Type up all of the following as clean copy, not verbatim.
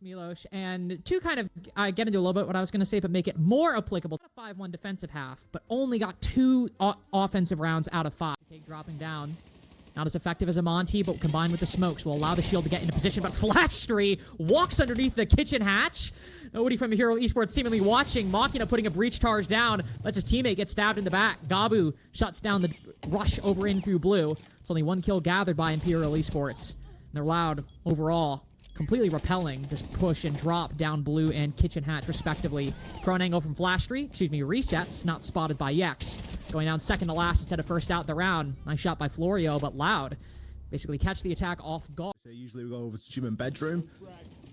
Milosh, and to kind of get into a little bit what I was going to say, but make it more applicable. 5-1 defensive half, but only got 2 offensive rounds out of 5. Dropping down. Not as effective as a Monty, but combined with the smokes will allow the shield to get into position. But Flashtry walks underneath the kitchen hatch. Nobody from Imperial Esports seemingly watching. Machina putting a breach charge down. Lets his teammate get stabbed in the back. Gabu shuts down the rush over in through blue. It's only 1 kill gathered by Imperial Esports. And they're loud overall. Completely repelling this push and drop down blue and kitchen hatch respectively. Prone angle from Flashtry, resets, not spotted by Yex. Going down second to last instead of first out the round. Nice shot by Florio, but Loud basically catch the attack off guard. So usually we go over to gym and bedroom,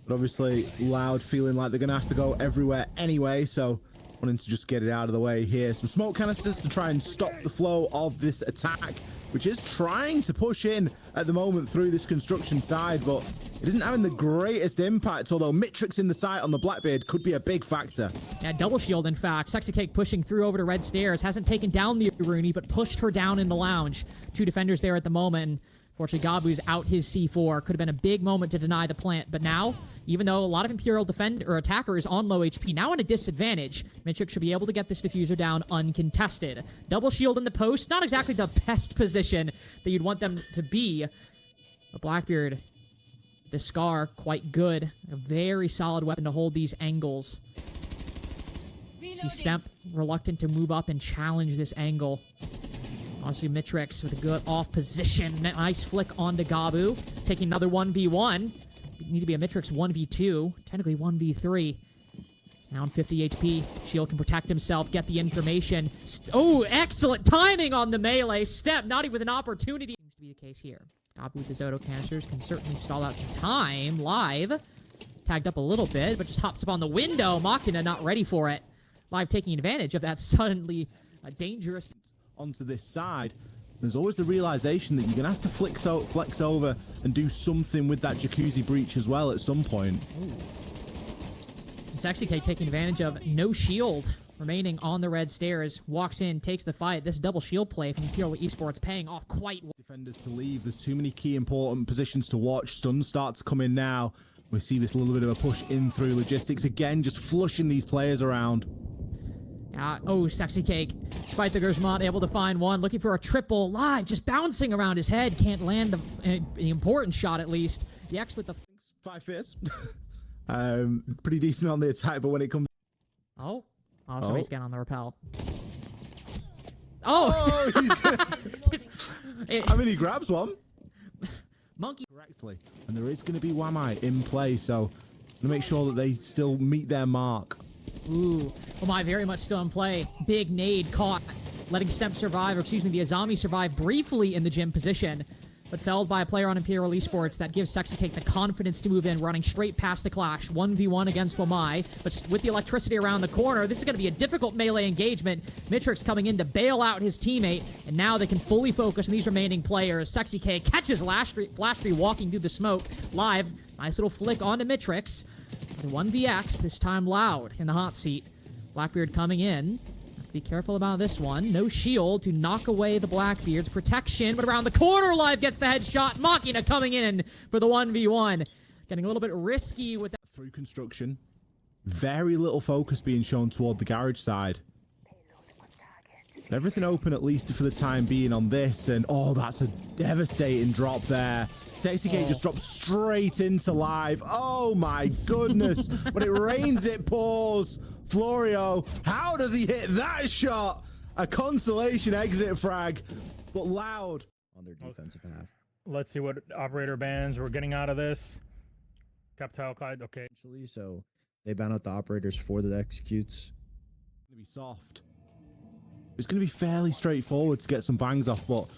but obviously Loud feeling like they're gonna have to go everywhere anyway, so wanting to just get it out of the way here. Some smoke canisters to try and stop the flow of this attack, which is trying to push in at the moment through this construction side, but it isn't having the greatest impact, although Mitrix in the sight on the Blackbeard could be a big factor. Yeah, double shield, in fact. Sexy Cake pushing through over to red stairs. Hasn't taken down the Rooney, but pushed her down in the lounge. 2 defenders there at the moment. Fortunately, Gabu's out his C4. Could have been a big moment to deny the plant, but now, even though a lot of Imperial attackers on low HP, now in a disadvantage, Mitrix should be able to get this diffuser down uncontested. Double shield in the post, not exactly the best position that you'd want them to be. But Blackbeard, the Scar, quite good. A very solid weapon to hold these angles. See Stemp reluctant to move up and challenge this angle. Also, Mitrix with a good off position. Nice flick onto Gabu. Taking another 1v1. Need to be a Mitrix 1v2. Technically 1v3. Now on 50 HP. Shield can protect himself. Get the information. Oh, excellent timing on the melee. Step, not even with an opportunity. Seems to be the case here. Gabu with his auto canisters can certainly stall out some time. Live. Tagged up a little bit, but just hops up on the window. Machina not ready for it. Live taking advantage of that suddenly dangerous... onto this side. There's always the realization that you're gonna have to flex over and do something with that jacuzzi breach as well at some point. Sexy K taking advantage of no shield remaining on the red stairs. Walks in, takes the fight. This double shield play from Imperial Esports paying off quite well. Defenders to leave. There's too many key important positions to watch. Stuns start to come in now. We see this little bit of a push in through logistics again, just flushing these players around. Oh, Sexy Cake. Despite the Gersmont able to find one. Looking for a triple. Live, just bouncing around his head. Can't land the important shot, at least. The X with the... 5 fierce. Pretty decent on the attack, but when it comes... Oh, somebody's getting on the rappel. Oh! He's gonna... I mean, he grabs one. Monkey. Correctly. And there is going to be Wamai in play, so to make sure that they still meet their mark. Ooh, Wamai very much still in play. Big nade caught, letting Stemp survive, or excuse me, the Azami survive briefly in the gym position, but felled by a player on Imperial Esports that gives Sexy Cake the confidence to move in, running straight past the clash. 1v1 against Wamai, but with the electricity around the corner, this is going to be a difficult melee engagement. Mitrix coming in to bail out his teammate, and now they can fully focus on these remaining players. Sexy Cake catches Flashtry walking through the smoke. Live, nice little flick onto Mitrix. 1vx, this time Loud in the hot seat. Blackbeard coming in. Have to be careful about this one. No shield to knock away the Blackbeard's protection, but around the corner, Live gets the headshot. Machina coming in for the 1v1. Getting a little bit risky with that. Through construction. Very little focus being shown toward the garage side. Everything open, at least for the time being, on this, and oh, that's a devastating drop there. Sexy Cake just drops straight into Live. Oh my goodness. When it rains, it pours. Florio, how does he hit that shot? A consolation exit frag, but Loud on their defensive half. Let's see what operator bans we're getting out of this. Capital Clyde, okay. So they ban out the operators for the executes. It's gonna be soft. It's going to be fairly straightforward to get some bangs off, but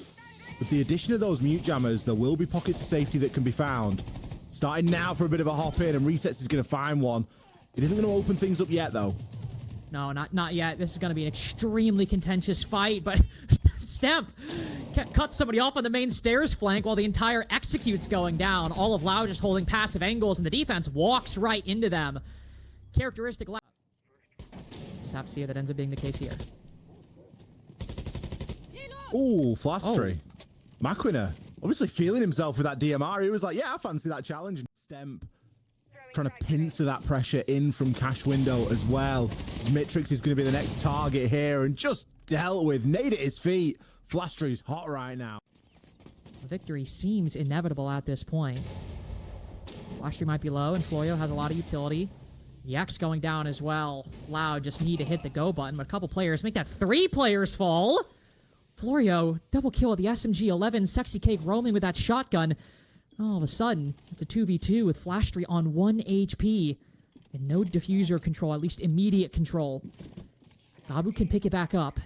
with the addition of those mute jammers, there will be pockets of safety that can be found. Starting now for a bit of a hop in, and Resets is going to find one. It isn't going to open things up yet, though. No, not yet. This is going to be an extremely contentious fight, but Stemp cuts somebody off on the main stairs flank while the entire execute's going down. All of Loud just holding passive angles, and the defense walks right into them. Characteristic Loud. Just have to see if that ends up being the case here. Ooh, Flastry. Machina, obviously feeling himself with that DMR. He was like, yeah, I fancy that challenge. Stemp trying to pincer that pressure in from Cash Window as well. As Mitrix is going to be the next target here and just dealt with. Nade at his feet. Flastry's hot right now. The victory seems inevitable at this point. Flastry might be low, and Florio has a lot of utility. Yex going down as well. Loud just need to hit the go button, but a couple players make that 3 players fall. Florio, double kill with the SMG-11. Sexy Cake roaming with that shotgun. All of a sudden, it's a 2v2 with Flastry on 1 HP. And no diffuser control, at least immediate control. Gabu can pick it back up.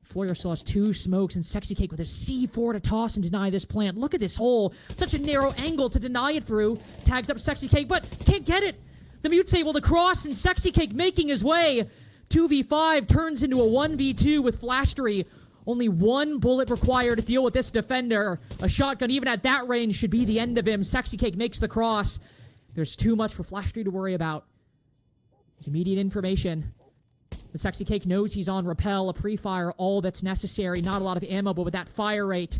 Florio still has 2 smokes, and Sexy Cake with a C4 to toss and deny this plant. Look at this hole. Such a narrow angle to deny it through. Tags up Sexy Cake, but can't get it. The mute's able to cross, and Sexy Cake making his way. 2v5 turns into a 1v2 with Flastry. Only 1 bullet required to deal with this defender. A shotgun, even at that range, should be the end of him. Sexy Cake makes the cross. There's too much for Flastry to worry about. There's immediate information. The Sexy Cake knows he's on rappel, a pre-fire, all that's necessary. Not a lot of ammo, but with that fire rate.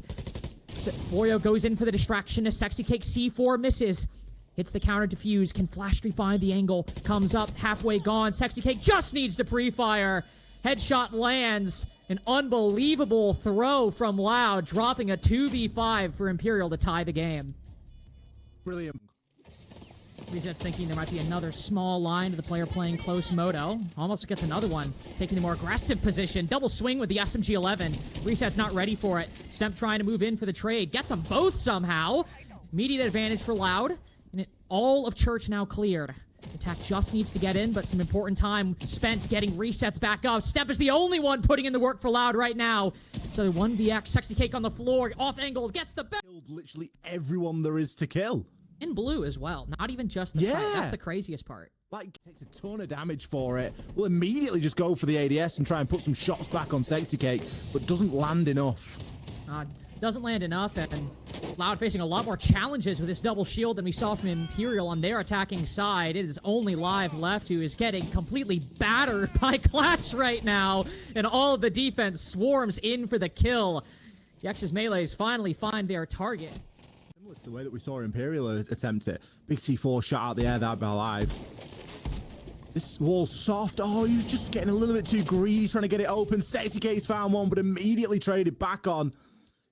Florio goes in for the distraction as Sexy Cake C4 misses. Hits the counter defuse. Can Flastry find the angle? Comes up, halfway gone. Sexy Cake just needs to pre-fire. Headshot lands. An unbelievable throw from Loud, dropping a 2v5 for Imperial to tie the game. Brilliant. Reset's thinking there might be another small line to the player playing close moto. Almost gets another one, taking the more aggressive position. Double swing with the SMG-11. Reset's not ready for it. Stemp trying to move in for the trade. Gets them both somehow. Immediate advantage for Loud. And all of Church now cleared. Attack just needs to get in, but some important time spent getting resets back up. Step is the only one putting in the work for Loud right now. So 1vx, Sexy Cake on the floor, off angle, gets the best. Killed literally everyone there is to kill. In blue as well, not even just the site. That's the craziest part. Like, takes a ton of damage for it. Will immediately just go for the ADS and try and put some shots back on Sexy Cake, but doesn't land enough. Doesn't land enough, and Loud facing a lot more challenges with this double shield than we saw from Imperial on their attacking side. It is only Live left, who is getting completely battered by Clash right now, and all of the defense swarms in for the kill. Yex's melees finally find their target. Similar to the way that we saw Imperial attempt it. Big C4 shot out the air, that by Live. This wall's soft. Oh, he was just getting a little bit too greedy, trying to get it open. Sexy Cake's found one, but immediately traded back on.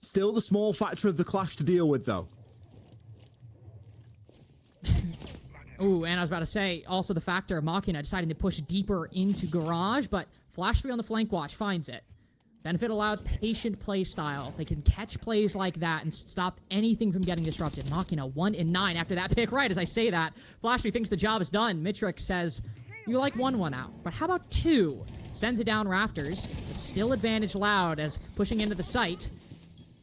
Still the small factor of the Clash to deal with, though. Ooh, and I was about to say, also the factor of Machina deciding to push deeper into Garage, but Flastry on the flank watch finds it. Benefit allows patient play style. They can catch plays like that and stop anything from getting disrupted. Machina 1 in 9 after that pick right as I say that. Flastry thinks the job is done. Mitrix says, you like 1-1 out, but how about 2? Sends it down rafters. It's still advantage Loud as pushing into the site.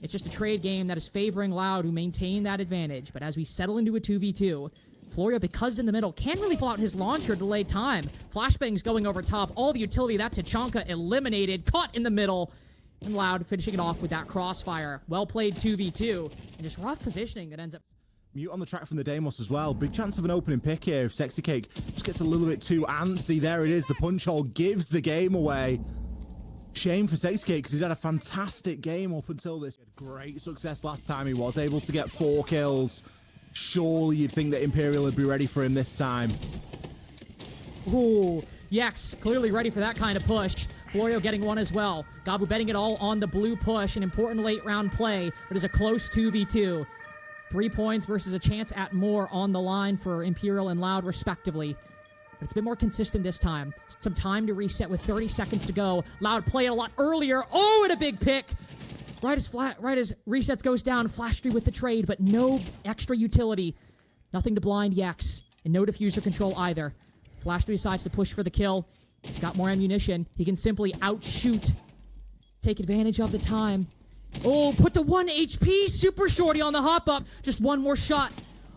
It's just a trade game that is favoring Loud, who maintain that advantage. But as we settle into a 2v2, Florio, because in the middle, can't really pull out his launcher to delay time. Flashbangs going over top. All the utility that Tachanka eliminated. Caught in the middle. And Loud finishing it off with that crossfire. Well played 2v2. And just rough positioning that ends up... Mute on the track from the Deimos as well. Big chance of an opening pick here if Sexy Cake just gets a little bit too antsy. There it is. The punch hole gives the game away. Shame for Sexy Cake because he's had a fantastic game up until this. Great success last time. He was able to get 4 kills. Surely you'd think that Imperial would be ready for him this time. Ooh, Yex clearly ready for that kind of push. Florio getting one as well. Gabu betting it all on the blue push. An important late round play, but it's a close 2v2. 3 points versus a chance at more on the line for Imperial and Loud respectively. But it's been more consistent this time. Some time to reset with 30 seconds to go. Loud play it a lot earlier. Oh, and a big pick. Right as resets goes down, Flastry with the trade, but no extra utility. Nothing to blind Yex, and no diffuser control either. Flastry decides to push for the kill. He's got more ammunition. He can simply outshoot. Take advantage of the time. Oh, put the 1 HP. Super shorty on the hop up. Just one more shot.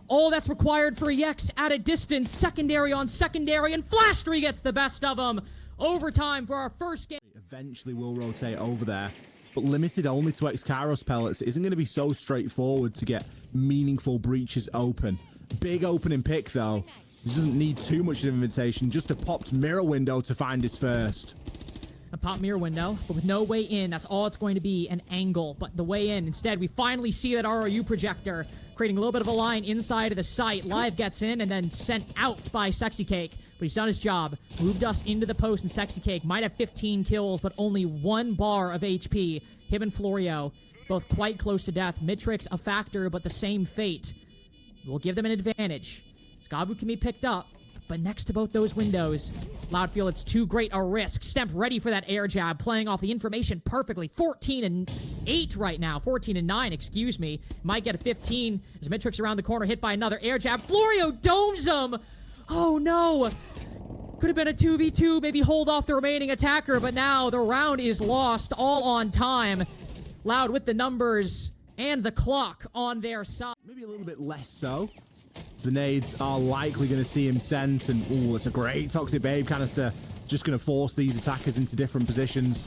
All that's required for Yex at a distance. Secondary on secondary, and Flastry gets the best of them. Overtime for our first game. Eventually will rotate over there, but limited only to X-Kairos pellets. It isn't going to be so straightforward to get meaningful breaches open. Big opening pick, though. He doesn't need too much of an invitation, just a popped mirror window to find his first. A pop mirror window, but with no way in. That's all it's going to be, an angle. But the way in, instead, we finally see that ROU projector, creating a little bit of a line inside of the site. Live gets in and then sent out by Sexy Cake. But he's done his job. Moved us into the post, and Sexy Cake might have 15 kills, but only 1 bar of HP. Him and Florio, both quite close to death. Mitrix a factor, but the same fate. We'll give them an advantage. Skabu can be picked up, but next to both those windows, Loud feel it's too great a risk. Stemp ready for that air jab, playing off the information perfectly. 14-8 right now. 14-9, excuse me. Might get a 15 as Mitrix around the corner, hit by another air jab. Florio domes him! Oh no! Could have been a 2v2, maybe hold off the remaining attacker, but now the round is lost, all on time. Loud with the numbers and the clock on their side. Maybe a little bit less so. The nades are likely going to see him sent, and ooh, it's a great Toxic Babe canister. Just going to force these attackers into different positions.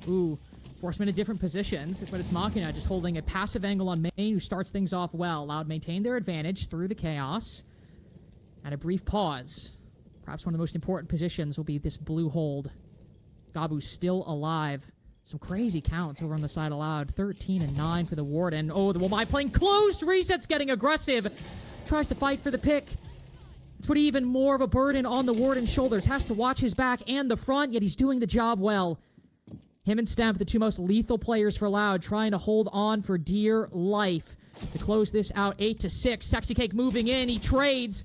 Ooh, force them into different positions, but it's Machina just holding a passive angle on Main, who starts things off well. Loud maintain their advantage through the chaos. And a brief pause. Perhaps one of the most important positions will be this blue hold. Gabu's still alive. Some crazy counts over on the side of Loud. 13-9 for the Warden. Oh, the Womai playing close. Reset's getting aggressive. Tries to fight for the pick. It's putting even more of a burden on the Warden's shoulders. Has to watch his back and the front, yet he's doing the job well. Him and Stemp, the two most lethal players for Loud, trying to hold on for dear life to close this out 8-6. Sexy Cake moving in. He trades.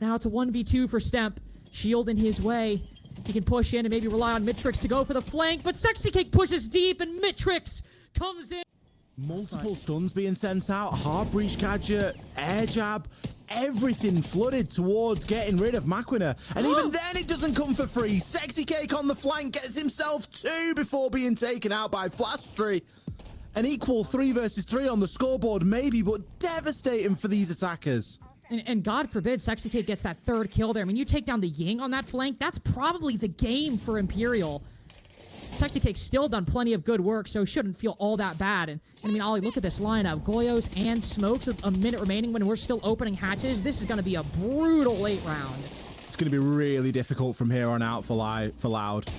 Now it's a 1v2 for Stemp. Shield in his way. He can push in and maybe rely on Mitrix to go for the flank, but Sexy Cake pushes deep and Mitrix comes in. Multiple stuns being sent out, hard breach gadget, air jab, everything flooded towards getting rid of Machina. And even then it doesn't come for free. Sexy Cake on the flank gets himself 2 before being taken out by Flashtree. An equal 3 versus 3 on the scoreboard maybe, but devastating for these attackers. And God forbid Sexy Cake gets that 3rd kill there. I mean, you take down the Ying on that flank, that's probably the game for Imperial. Sexy Cake's still done plenty of good work, so shouldn't feel all that bad. And I mean, Ollie, look at this lineup. Goyos and Smokes with a minute remaining when we're still opening hatches. This is going to be a brutal late round. It's going to be really difficult from here on out for Loud.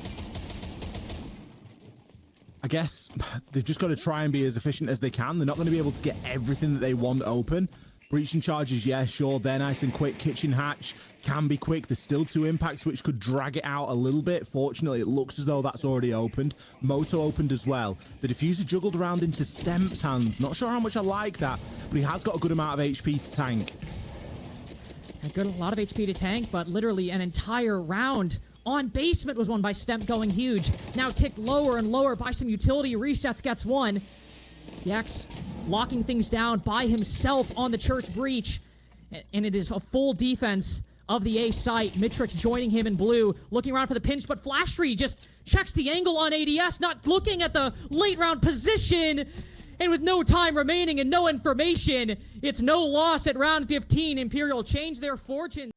I guess they've just got to try and be as efficient as they can. They're not going to be able to get everything that they want open. Breaching charges, yeah, sure, they're nice and quick. Kitchen hatch can be quick. There's still 2 impacts, which could drag it out a little bit. Fortunately, it looks as though that's already opened. Moto opened as well. The diffuser juggled around into Stemp's hands. Not sure how much I like that, but he has got a good amount of HP to tank. A lot of HP to tank, but literally an entire round on basement was won by Stemp going huge. Now ticked lower and lower by some utility. Resets gets 1. Yax locking things down by himself on the church breach. And it is a full defense of the A site. Mitrix joining him in blue, looking around for the pinch, but Flashtree just checks the angle on ADS, not looking at the late round position. And with no time remaining and no information, it's no loss at round 15. Imperial change their fortune.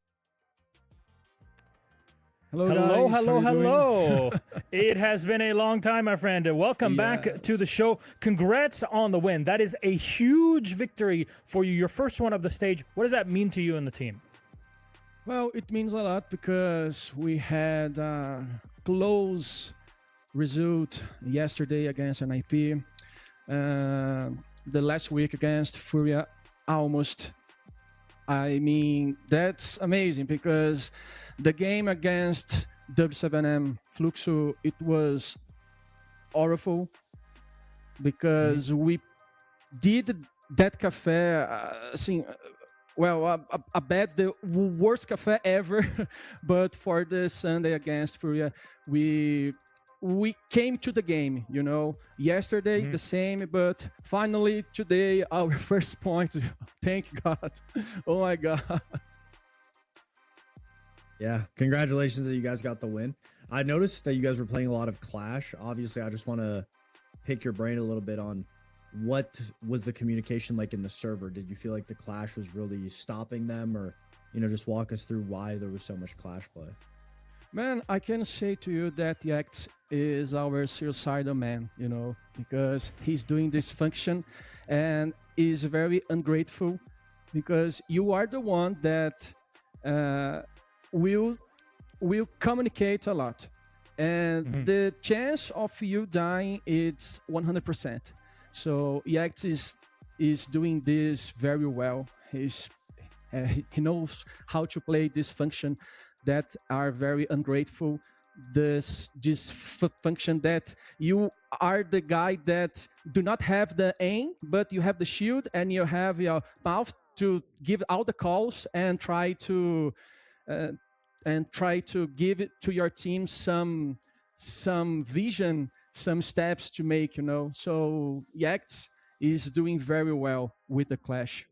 Hello, Hello, guys. hello, How you doing? hello. It has been a long time, my friend. Welcome back to the show. Congrats on the win. That is a huge victory for you. Your first one of the stage. What does that mean to you and the team? Well, it means a lot because we had a close result yesterday against an IP. The last week against FURIA, almost. I mean, that's amazing because the game against W7M Fluxo, it was awful because we did that cafe, the worst cafe ever. But for the Sunday against FURIA, we came to the game, you know. Yesterday the same, but finally today our first point. Thank God. Oh my God. Yeah, congratulations that you guys got the win. I noticed that you guys were playing a lot of Clash. Obviously, I just want to pick your brain a little bit on what was the communication like in the server. Did you feel like the Clash was really stopping them, or, you know, just walk us through why there was so much Clash play? Man, I can say to you that Yax is our suicidal man, you know, because he's doing this function and is very ungrateful because you are the one that will communicate a lot. and the chance of you dying it's 100%. So Yacht is doing this very well. He knows how to play this function that are very ungrateful. This function that you are the guy that do not have the aim, but you have the shield and you have your mouth to give all the calls and try to give it to your team some vision, some steps to make. So Yachts is doing very well with the Clash.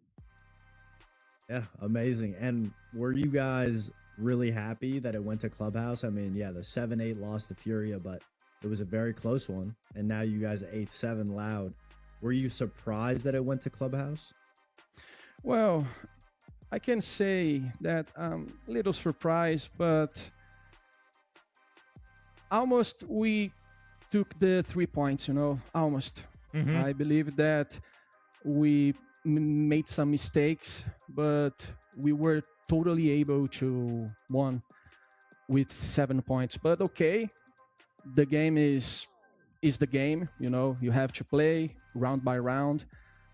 Yeah, amazing. And were you guys really happy that it went to Clubhouse? I mean, yeah, the 7-8 lost to FURIA, but it was a very close one. And now you guys are 8-7 Loud. Were you surprised that it went to Clubhouse? Well, I can say that I'm a little surprised, but almost we took the 3 points, almost. I believe that we made some mistakes, but we were totally able to win with 7 points. But okay, the game is the game. You have to play round by round.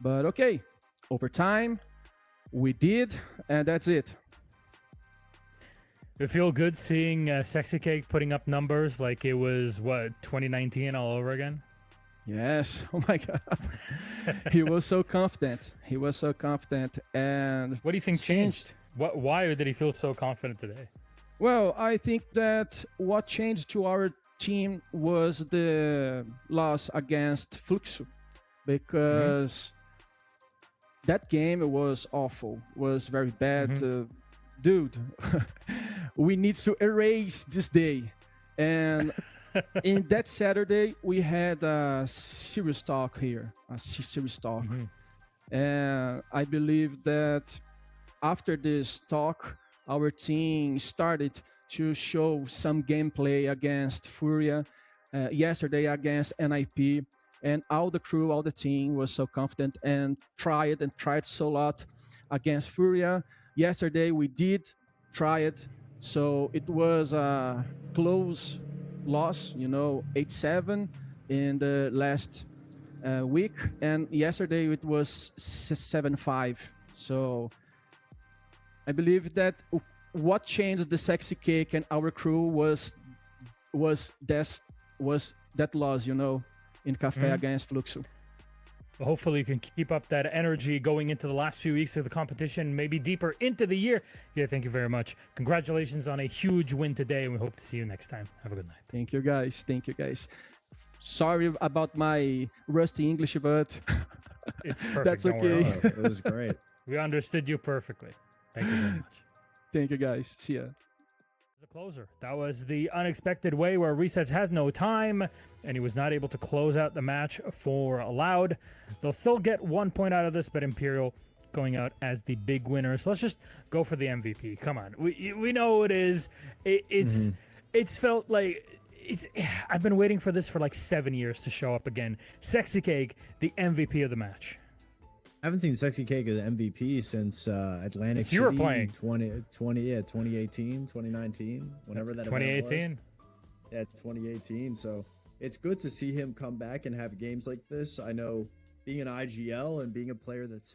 But okay, over time, we did, and that's it. It feel good seeing Sexy Cake putting up numbers like it was 2019 all over again. Yes. Oh my God. He was so confident. And what do you think changed? Why did he feel so confident today? Well, I think that what changed to our team was the loss against Fluxo, because that game was awful, was very bad. Dude, we need to erase this day. And in that Saturday, we had a serious talk here, and I believe that after this talk, our team started to show some gameplay against FURIA, yesterday against NIP, and all the crew, all the team was so confident and tried so lot against FURIA. Yesterday we did try it, so it was a close loss, 8-7 in the last week, and yesterday it was 7-5. So I believe that what changed the Sexy Cake and our crew was that loss, in Cafe against Fluxo. Well, hopefully you can keep up that energy going into the last few weeks of the competition, maybe deeper into the year. Yeah, thank you very much. Congratulations on a huge win today, and we hope to see you next time. Have a good night. Thank you, guys. Sorry about my rusty English, but it's perfect. That's okay. It was great. We understood you perfectly. Thank you very much. Thank you, guys. See ya. The closer. That was the unexpected way where Resets had no time, and he was not able to close out the match for Loud. They'll still get 1 point out of this, but Imperial going out as the big winner. So let's just go for the MVP. Come on, we know it is. It's felt like I've been waiting for this for like 7 years to show up again. Sexy Cake, the MVP of the match. I haven't seen Sexy Cake as MVP since Atlantic City. You were playing 2018, 2019, whenever that 2018. Was. Yeah, 2018. So it's good to see him come back and have games like this. I know being an IGL and being a player that's so